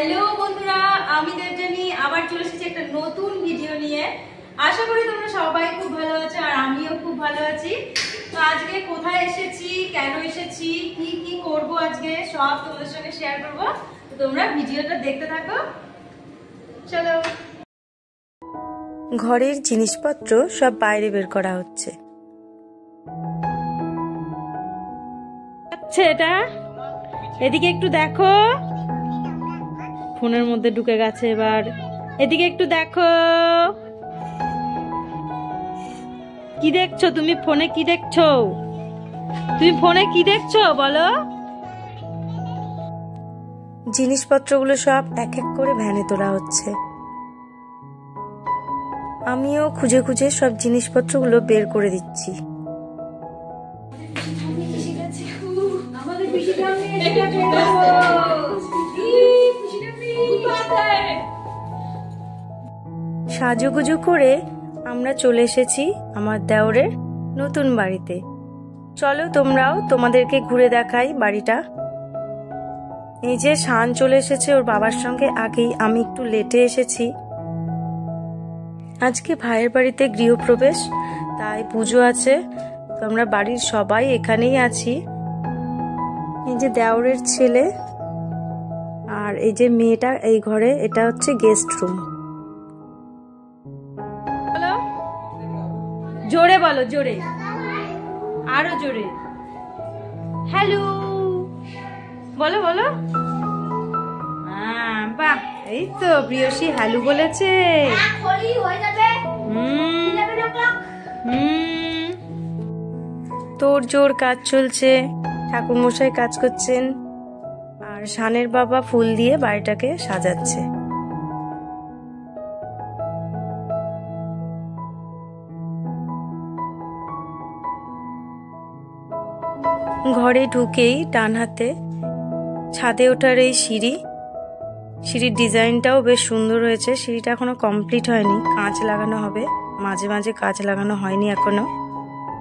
Hello বন্ধুরা, আমি দেবযানী আবার চলে এসেছি একটা নতুন ভিডিও নিয়ে। আশা করি তোমরা সবাই খুব ভালো আছো আর আমিও খুব ভালো আছি। তো আজকে কোথায় এসেছি, কেন এসেছি, কি কি করব আজকে সব তোমাদের সঙ্গে শেয়ার করব। তো তোমরা ভিডিওটা দেখতে থাকো, চলো। ঘরের জিনিসপত্র সব বাইরে বের করা হচ্ছে। আচ্ছা, এটা এদিকে একটু দেখো, ফোনের মধ্যে ঢুকে গেছে। এবার এদিকে একটু দেখো, কি দেখছো তুমি ফোনে? কি দেখছো তুমি ফোনে? কি দেখছো বলো? জিনিসপত্রগুলো সব এক এক করে ভ্যানে তোলা হচ্ছে। আমিও খুঁজে খুঁজে সব জিনিসপত্রগুলো বের করে দিচ্ছি। সাজুগুজু করে আমরা চলে এসেছি আমার দেওরের নতুন বাড়িতে। চলো তোমরাও তোমাদেরকে ঘুরে দেখাই বাড়িটা। এই যে শান চলে এসেছে ওর বাবার সঙ্গে, আগেই আমি একটু লেটে এসেছি। আজকে ভাইয়ের বাড়িতে গৃহপ্রবেশ, তাই পুজো আছে। তো আমরা বাড়ির সবাই এখানেই আছি। এই যে দেওরের ছেলে আর এই যে মেয়েটা এই ঘরে, এটা হচ্ছে গেস্ট রুম। বলো, জোরে বলো, জোরে, আরো জোরে। হ্যালো বলো বলো। বাহ, এই তো প্রিয়সী হ্যালো বলেছে। তোর জোর কাজ চলছে, ঠাকুর মশাই কাজ করছেন আর শানের বাবা ফুল দিয়ে বাড়িটাকে সাজাচ্ছে। ঘরে ঢুকেই ডান হাতে ছাদে ওঠার এই সিঁড়ির ডিজাইনটাও বেশ সুন্দর হয়েছে। সিঁড়িটা এখনো কমপ্লিট হয়নি, কাঁচ লাগানো হবে, মাঝে মাঝে কাঁচ লাগানো হয়নি এখনো।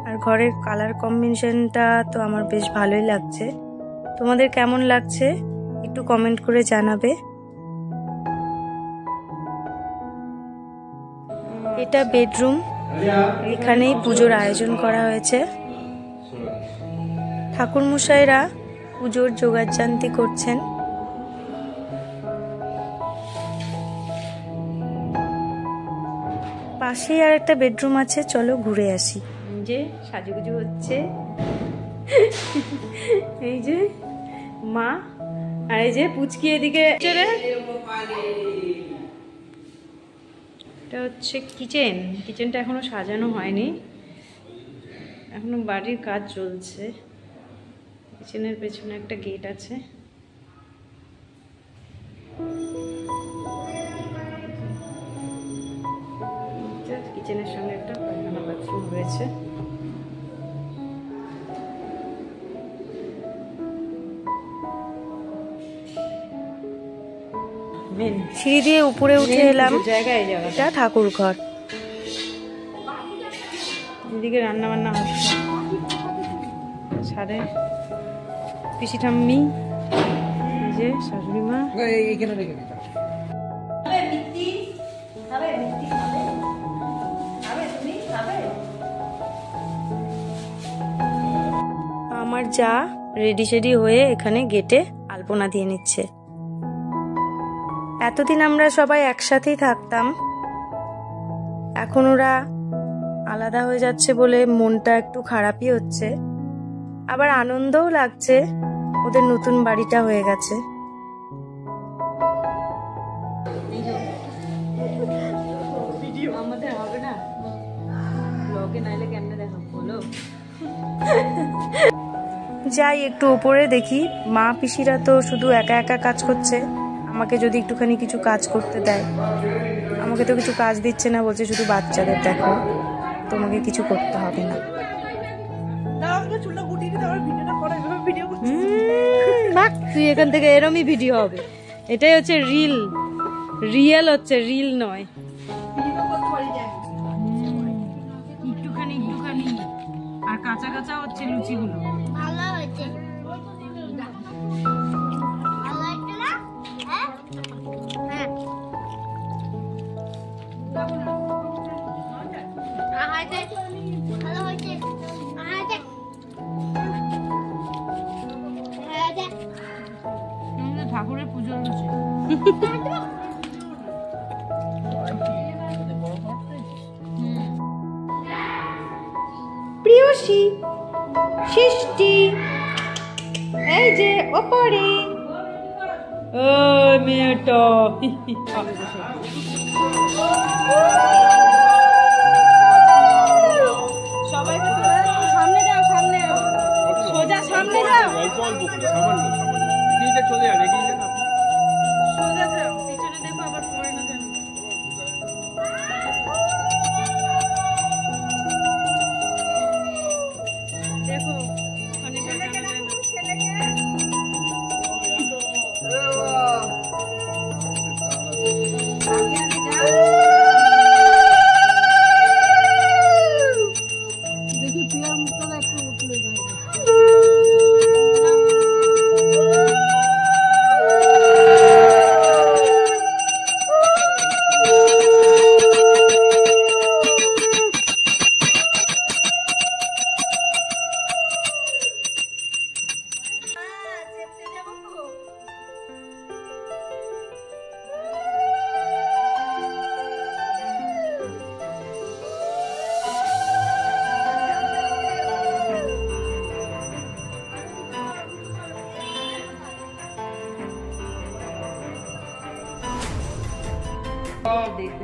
আর ঘরের কালার কম্বিনেশনটা তো আমার বেশ ভালোই লাগছে। তোমাদের কেমন লাগছে একটু কমেন্ট করে জানাবে। এটা বেডরুম, এখানেই পুজোর আয়োজন করা হয়েছে। ঠাকুরমশাইরা পুজোর জোগাড়জান্তি করছেন। পাশেই আর একটা বেডরুম আছে, চলো ঘুরে আসি। যে সাজুগুজু হচ্ছে, এই যে মা আর এই যে পুচকি এদিকে। এটা হচ্ছে কিচেনটা এখনো সাজানো হয়নি, এখনো বাড়ির কাজ চলছে। কিচেনের পেছনে একটা গেট আছে। কিচেনের সঙ্গে একটা পায়খানা বাথরুম রয়েছে। সিঁড়ি দিয়ে উপরে উঠে এলাম, এটা ঠাকুর ঘর। এদিকে রান্না বান্না হচ্ছে ছাদে। পিসি ঠাম্মি, এই যে শাশুড়ি মা। আমার যা রেডি সেডি হয়ে এখানে গেটে আলপনা দিয়ে নিচ্ছে। এতদিন আমরা সবাই একসাথেই থাকতাম, এখন ওরা আলাদা হয়ে যাচ্ছে বলে মনটা একটু খারাপই হচ্ছে, আবার আনন্দও লাগছে ওদের নতুন বাড়িটা হয়ে গেছে। আমাদের হবে না ব্লগে, নাইলে কেমনে দেখাবো বলো? যাই একটু উপরে দেখি, মা পিসিরা তো শুধু একা একা কাজ করছে। আমাকে যদি একটুখানি কিছু কাজ করতে দেয়, আমাকে তো কিছু কাজ দিচ্ছে না, বলছে শুধু বাচ্চাদের দেখো, তোমাকে কিছু করতে হবে না। তুই এখান থেকে এরমই ভিডিও হবে, এটাই হচ্ছে রিয়েল হচ্ছে, রিল নয়। একটুখানি আর কাঁচা কাঁচা হচ্ছে লুচিগুলো। ভালো হয়েছে। ঠাকুরের পুজো হচ্ছে। প্রিয়সী, সৃষ্টি, এই যে ওপরে মেয়েটা। সবাই সামনে যাও, সামনে সোজা, সামনে যাও, চলে যান, এগিয়ে যান। সোজা যাও, পিছনে দেখো আবার পড়ে না যেন। দেখো ওখানে বাঁকানো যায় না। দেখি প্রিয়ার মুখটা একটু উঠলে যায়।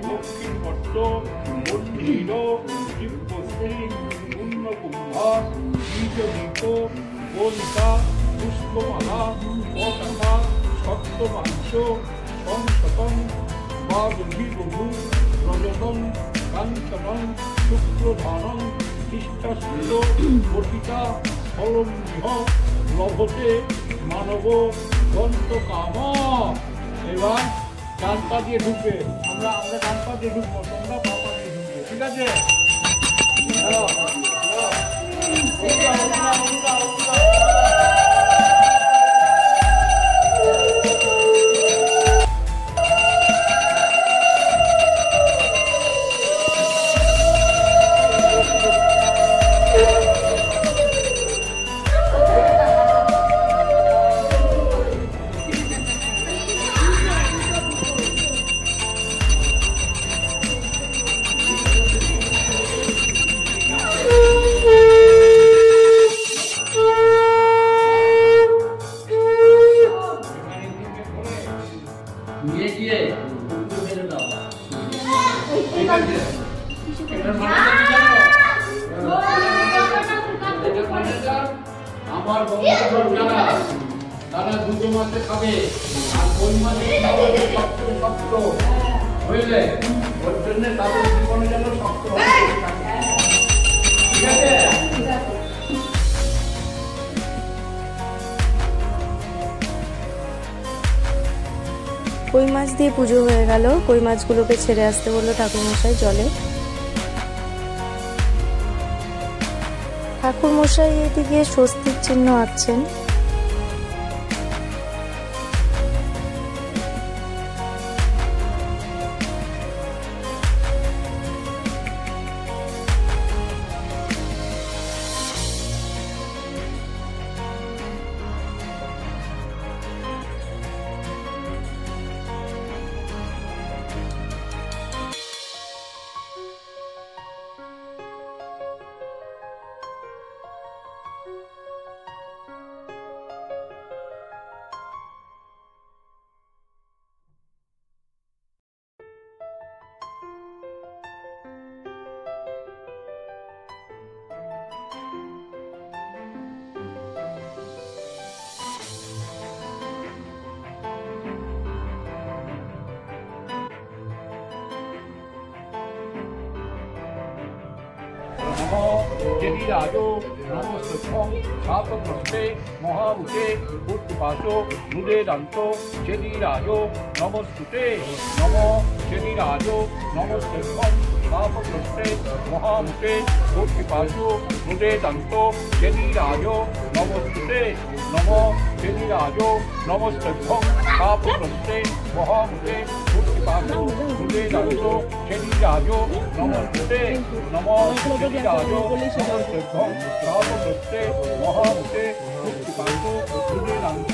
দক্ষিণ ভট্ট মন্দির দিব্যশ্রী পূর্ণকুম্ভা বীজদীপ বলিতা পুষ্পমালা পতাকা সপ্তমাংশ সংশতং বাগভীবধূ রজতং কাঞ্চনং শুক্রধানং খ্রিস্টাশীল বটিকা ফলমিহ লভতে মানব গন্তকাম। এবার ডান পা দিয়ে ঢুকবে, আমরা ডান পা দিয়ে ঢুকবো, তোমরা পা পা দিয়ে ঢুকবে, ঠিক আছে? আমার বন্ধুরা যারা তারা দুটো মাসে খাবে আর ওই মাসে খাবে শক্ত বুঝলে, ওর জন্য তাদের জীবনে যেন শক্ত ঠিক আছে। কই মাছ দিয়ে পুজো হয়ে গেল। কই মাছগুলোকে ছেড়ে আসতে বললো ঠাকুরমশাই জলে। ঠাকুরমশাই এদিকে স্বস্তির চিহ্ন আঁকছেন। জেদিরাজো নমস্তং শাপগ্রস্তে মহাভূতে পুষ্পাশো নুদেদান্ত জেদিরাজো নমস্তুতে নম জেদিরাজো নমস্তং শাপগ্রস্তে মহাভূতে পুষ্পাশো নুদেদান্ত জেদিরাজো নমস্তুতে নম জেদিরাজো নমস্তং শাপগ্রস্তে মহাভূতে পুষ্পাশো নুদেদান্ত জেদিরাজো নমস্তুতে নম জেদিরাজো নমস্তং শাপগ্রস্তে মহাভূতে পুষ্পাশো নুদেদান্ত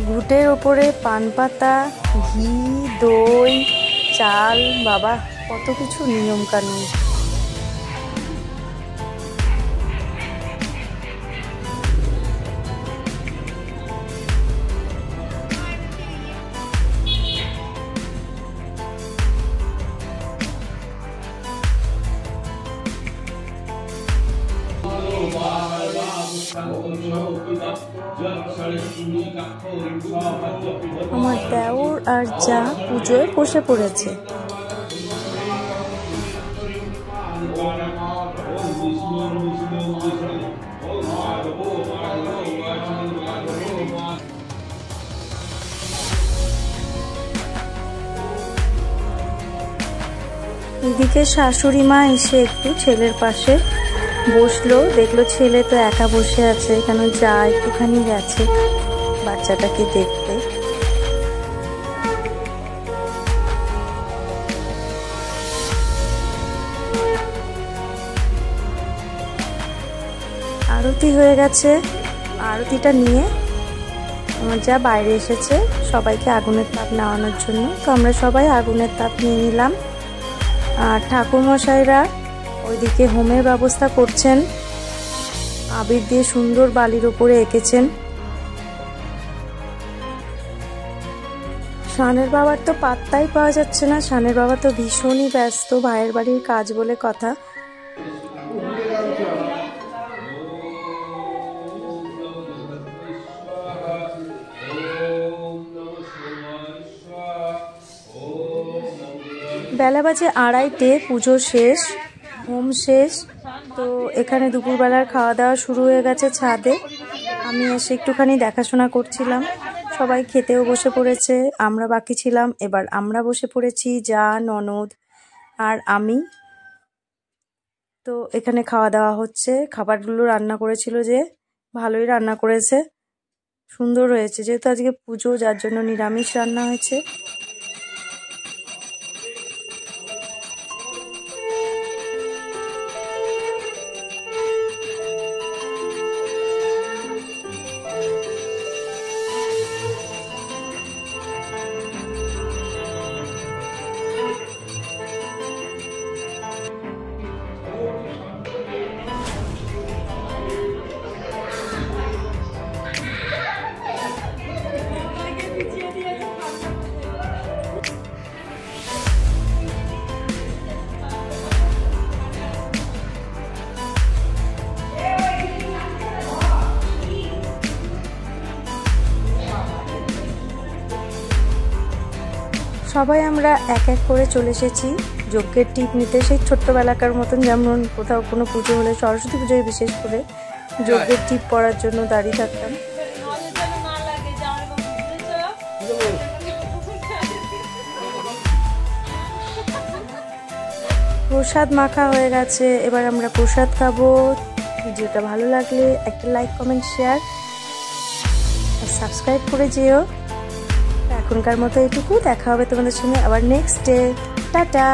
ঘুটের ওপরে পান পাতা, ঘি, দই, চাল, বাবা কত কিছু নিয়ম কানুন। আমার দেওর আর যা পুজোয় বসে পড়েছে। এদিকে শাশুড়ি মা এসে একটু ছেলের পাশে বসলো, দেখলো ছেলে তো একা বসে আছে, কেন যা একটুখানি গেছে বাচ্চাটাকে দেখতে। আরতি হয়ে গেছে, আরতিটা নিয়ে আমার যা বাইরে এসেছে সবাইকে আগুনের তাপ নেওয়ানোর জন্য। তো আমরা সবাই আগুনের তাপ নিয়ে নিলাম। আর ঠাকুরমশাইরা ওইদিকে হোমের ব্যবস্থা করছেন, আবির দিয়ে সুন্দর বালির ওপরে এঁকেছেন। শানের বাবার তো পাত্তাই পাওয়া যাচ্ছে না, শানের বাবা তো ভীষণই ব্যস্ত, ভাইয়ের বাড়ির কাজ বলে কথা। বেলা বাজে 2:30, পুজো শেষ, হোম শেষ। তো এখানে দুপুরবেলার খাওয়া দাওয়া শুরু হয়ে গেছে ছাদে। আমি এসে একটুখানি দেখাশোনা করছিলাম, সবাই খেতেও বসে পড়েছে, আমরা বাকি ছিলাম। এবার আমরা বসে পড়েছি, যা, ননদ আর আমি। তো এখানে খাওয়া দাওয়া হচ্ছে। খাবারগুলো রান্না করেছিল যে, ভালোই রান্না করেছে, সুন্দর হয়েছে। যেহেতু আজকে পুজো, যার জন্য নিরামিষ রান্না হয়েছে। সবাই আমরা এক এক করে চলে এসেছি যজ্ঞের টিপ নিতে, সেই ছোট্টবেলাকার মতন, যেমন কোথাও কোনো পুজো হলে, সরস্বতী পুজোয় বিশেষ করে যজ্ঞের টিপ পড়ার জন্য দাঁড়িয়ে থাকতাম। প্রসাদ মাখা হয়ে গেছে, এবার আমরা প্রসাদ খাবো। ভিডিওটা ভালো লাগলে একটা লাইক, কমেন্ট, শেয়ার আর সাবস্ক্রাইব করে যেও। এখনকার মতো এটুকু, দেখা হবে তোমাদের সঙ্গে আবার নেক্সট ডে। টাটা।